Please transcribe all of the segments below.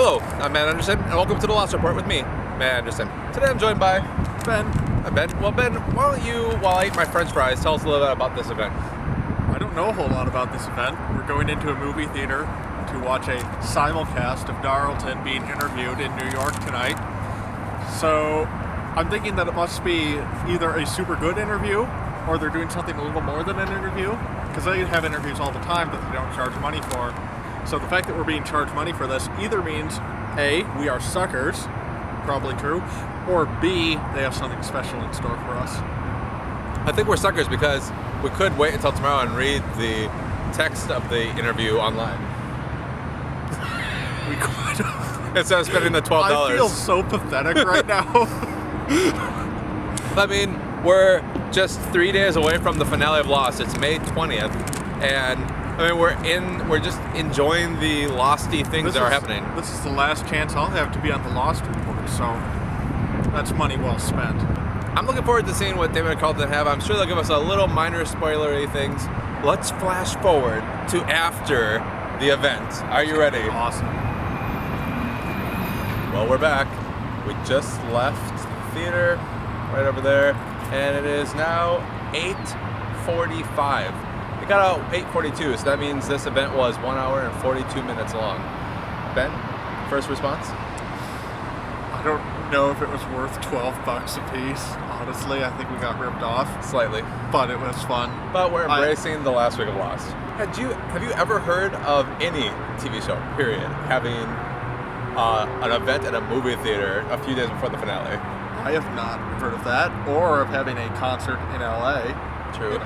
Hello, I'm Matt Anderson, and welcome to the Lost Report with me, Matt Anderson. Today I'm joined by Ben. Hi, Ben. Well, Ben, why don't you, while I eat my French fries, tell us a little bit about this event? I don't know a whole lot about this event. We're going into a movie theater to watch a simulcast of Darlton being interviewed in New York tonight. So I'm thinking that it must be either a super good interview or they're doing something a little more than an interview, because they have interviews all the time that they don't charge money for. So the fact that we're being charged money for this either means A, we are suckers, probably true, or B, they have something special in store for us. I think we're suckers because we could wait until tomorrow and read the text of the interview online. We could. Instead of spending the $12. I feel so pathetic right now. I mean, we're just 3 days away from the finale of Lost. It's May 20th, and I mean, we're just enjoying the Losty things that are happening. This is the last chance I'll have to be on the Lost Report, so that's money well spent. I'm looking forward to seeing what Damon and Carlton have. I'm sure they'll give us a little minor spoilery things. Let's flash forward to after the event. Are you ready? Awesome. Well, we're back. We just left the theater right over there, and it is now 8:45. It got out 8:42, so that means this event was 1 hour and 42 minutes long. Ben, first response? I don't know if it was worth $12 a piece. Honestly, I think we got ripped off. Slightly. But it was fun. But we're embracing the last week of Lost. Have you ever heard of any TV show, period, having an event at a movie theater a few days before the finale? I have not heard of that, or of having a concert in LA. True.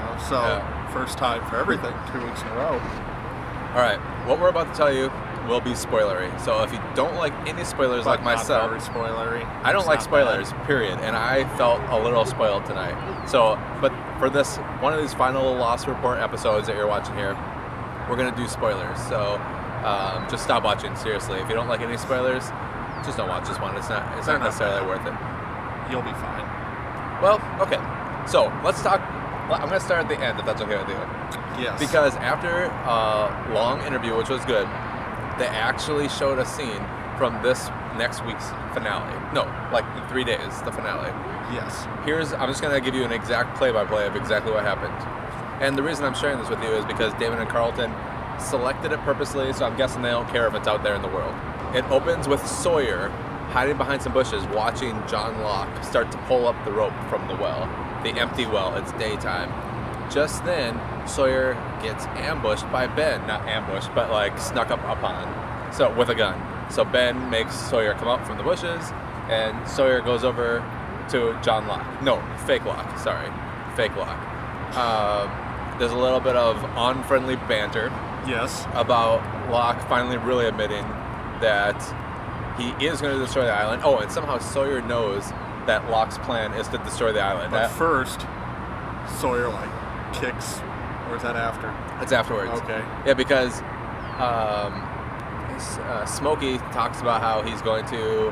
First time for everything, 2 weeks in a row. All right, what we're about to tell you will be spoilery. So if you don't like any spoilers, like myself, not very spoilery. I don't like spoilers, period. And I felt a little spoiled tonight. So, but for this, one of these final Lost Report episodes that you're watching here, we're gonna do spoilers. So just stop watching, seriously. If you don't like any spoilers, just don't watch this one. It's not necessarily worth it. You'll be fine. Well, okay. So let's talk. I'm gonna start at the end, if that's okay with you. Yes. Because after a long interview, which was good, they actually showed a scene from this next week's finale. No, like in 3 days, the finale. Yes. I'm just gonna give you an exact play-by-play of exactly what happened. And the reason I'm sharing this with you is because Damon and Carlton selected it purposely, so I'm guessing they don't care if it's out there in the world. It opens with Sawyer hiding behind some bushes, watching John Locke start to pull up the rope from the well, the empty well. It's daytime. Just then, Sawyer gets ambushed by Ben. Not ambushed, but like snuck up upon. So with a gun. So Ben makes Sawyer come up from the bushes, and Sawyer goes over to John Locke. No, fake Locke. Sorry, fake Locke. There's a little bit of unfriendly banter. Yes. About Locke finally really admitting that he is going to destroy the island. Oh, and somehow Sawyer knows that Locke's plan is to destroy the island. But first, Sawyer kicks, or is that after? It's afterwards. Okay. Yeah, because Smokey talks about how he's going to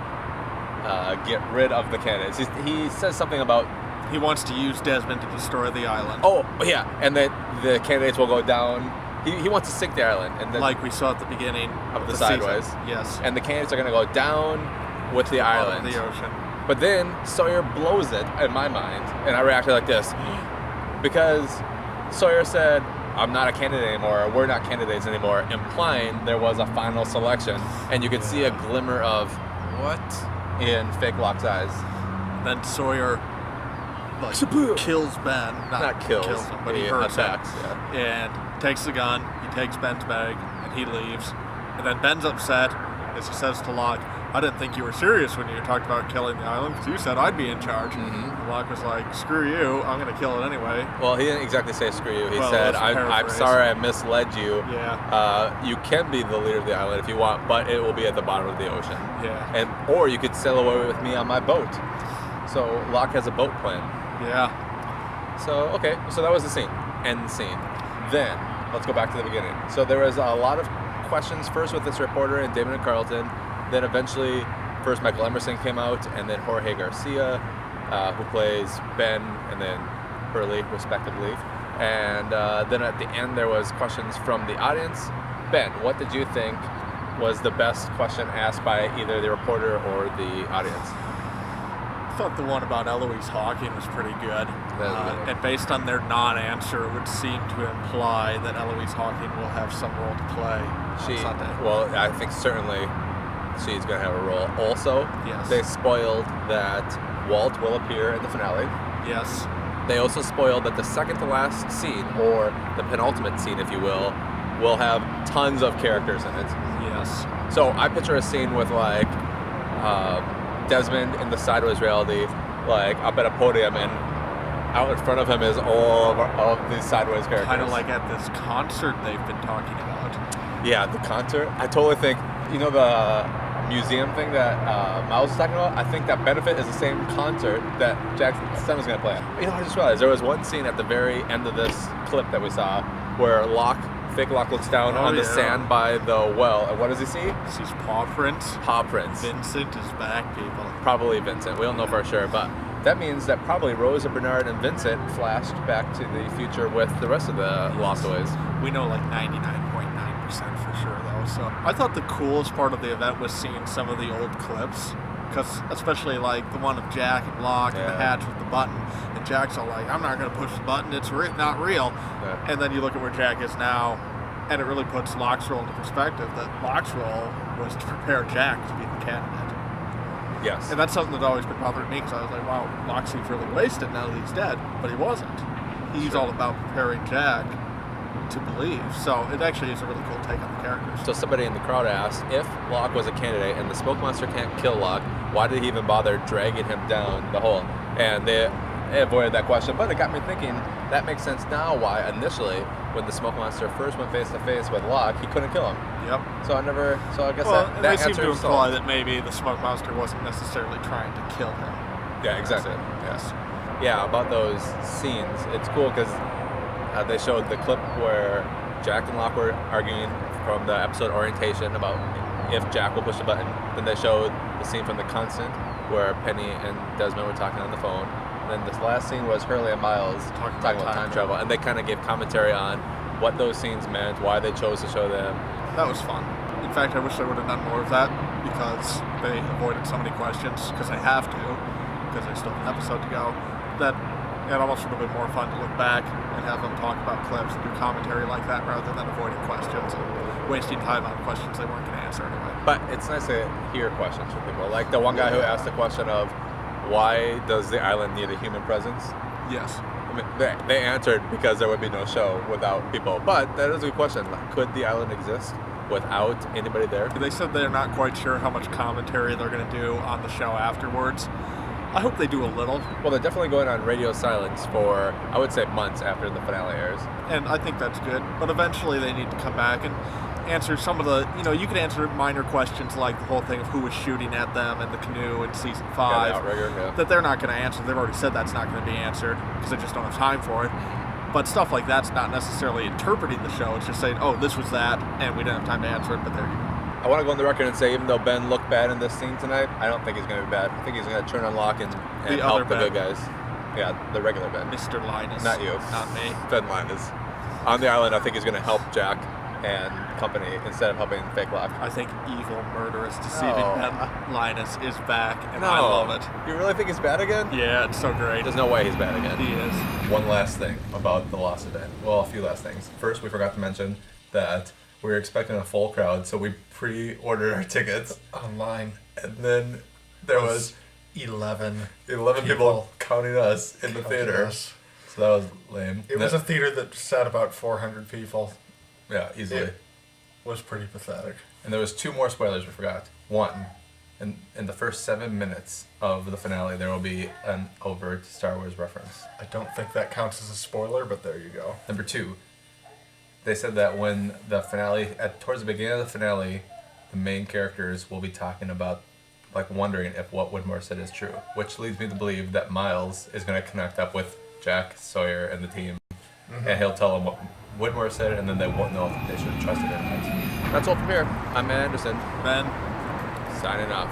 get rid of the candidates. He says something about he wants to use Desmond to destroy the island. Oh, yeah, and that the candidates will go down. He wants to sink the island, and then like we saw at the beginning of the Sideways. Season. Yes. And the candidates are going to go down with the island, the ocean. But then Sawyer blows it in my mind, and I reacted like this because Sawyer said, "I'm not a candidate anymore," or "We're not candidates anymore," implying there was a final selection, and you could see a glimmer of what in fake Locke's eyes. Then Sawyer kills Ben. Not kills him, but he hurts attacks, him. Yeah. And takes the gun, he takes Ben's bag, and he leaves. And then Ben's upset as he says to Locke, "I didn't think you were serious when you talked about killing the island, because you said I'd be in charge." Mm-hmm. And Locke was like, "Screw you, I'm going to kill it anyway." Well, he didn't exactly say screw you. He said, I'm sorry I misled you. Yeah. You can be the leader of the island if you want, but it will be at the bottom of the ocean. Yeah. Or you could sail away with me on my boat. So Locke has a boat plan. Yeah. So, okay, so that was the scene. End scene. Then, let's go back to the beginning. So there was a lot of questions first with this reporter and Damon and Carlton. Then eventually, first Michael Emerson came out, and then Jorge Garcia, who plays Ben and then Hurley, respectively. And then at the end, there was questions from the audience. Ben, what did you think was the best question asked by either the reporter or the audience? I thought the one about Eloise Hawking was pretty good. And based on their non-answer, it would seem to imply that Eloise Hawking will have some role to play on Sunday. Well, I think certainly she's going to have a role. Also, Yes. they spoiled that Walt will appear in the finale. Yes. They also spoiled that the second to last scene, or the penultimate scene, if you will have tons of characters in it. Yes. So I picture a scene with like Desmond in the sideways reality, like up at a podium, and out in front of him is all of these sideways characters. Kind of like at this concert they've been talking about. Yeah, the concert. I totally think, the museum thing that Miles was talking about, I think that Benefit is the same concert that Jackson was going to play at. I just realized there was one scene at the very end of this clip that we saw where fake Locke looks down on the sand by the well, and what does he see? He sees paw prints. Paw prints. Vincent is back, people. Probably Vincent. We don't know for sure, but that means that probably Rosa, Bernard, and Vincent flashed back to the future with the rest of the Lostaways. We know like 99.9% for sure, though. So I thought the coolest part of the event was seeing some of the old clips, because especially like the one of Jack and Locke and the hatch with the button, and Jack's all like, "I'm not going to push the button. It's not real." Yeah. And then you look at where Jack is now, and it really puts Locke's role into perspective. That Locke's role was to prepare Jack to be the candidate. Yes. And that's something that's always been bothering me, because I was like, wow, Locke seems really wasted now that he's dead. But he wasn't. He's all about preparing Jack to believe. So it actually is a really cool take on the characters. So somebody in the crowd asked, if Locke was a candidate and the smoke monster can't kill Locke, why did he even bother dragging him down the hole? And they avoided that question, but it got me thinking, that makes sense now why initially, when the smoke monster first went face to face with Locke, he couldn't kill him. Yep. So I guess that they answer seem to is imply solved. that maybe the smoke monster wasn't necessarily trying to kill him. Yeah, exactly. Yes. Yeah, about those scenes, it's cool because they showed the clip where Jack and Locke were arguing from the episode Orientation about if Jack will push the button. Then they showed the scene from The Constant where Penny and Desmond were talking on the phone. Then this last scene was Hurley and Miles talking about time travel, and they kind of gave commentary on what those scenes meant, why they chose to show them. That was fun. In fact, I wish I would have done more of that, because they avoided so many questions, because they have to, because there's still an episode to go, that it almost would have been more fun to look back and have them talk about clips and do commentary like that rather than avoiding questions and wasting time on questions they weren't going to answer anyway. But it's nice to hear questions from people. Like the one guy who asked the question of, why does the island need a human presence? Yes. I mean, they answered because there would be no show without people. But that is a good question. Could the island exist without anybody there? They said they're not quite sure how much commentary they're going to do on the show afterwards. I hope they do a little. Well, they're definitely going on radio silence for, I would say, months after the finale airs. And I think that's good. But eventually they need to come back and answer some of the, you can answer minor questions like the whole thing of who was shooting at them in the canoe in season 5. Yeah, the outrigger, yeah. That they're not going to answer. They've already said that's not going to be answered because they just don't have time for it. But stuff like that's not necessarily interpreting the show. It's just saying, oh, this was that, and we didn't have time to answer it, but there you go. I want to go on the record and say, even though Ben looked bad in this scene tonight, I don't think he's going to be bad. I think he's going to turn on Locke and help the good guys. Yeah, the regular Ben. Mr. Linus. Not you. Not me. Ben Linus. On the island, I think he's going to help Jack and company instead of helping fake Locke. I think evil, murderous, deceiving Ben Linus is back, and No. I love it. You really think he's bad again? Yeah, it's so great. There's no way he's bad again. He is. One last thing about the Lost event. Well, a few last things. First, we forgot to mention that we were expecting a full crowd, so we pre-ordered our tickets Online. and then there was 11 people counting us in the theater. Us. So that was lame. It was a theater that sat about 400 people. Yeah, easily. It was pretty pathetic. And there was 2 more spoilers we forgot. One, in the first 7 minutes of the finale, there will be an overt Star Wars reference. I don't think that counts as a spoiler, but there you go. Number 2, they said that when the finale, towards the beginning of the finale, the main characters will be talking about, like, wondering if what Widmore said is true, which leads me to believe that Miles is going to connect up with Jack, Sawyer, and the team, and he'll tell them what Widmore said, and then they won't know if they should trust it or not. That's all from here. I'm Matt Anderson. Ben. Signing off.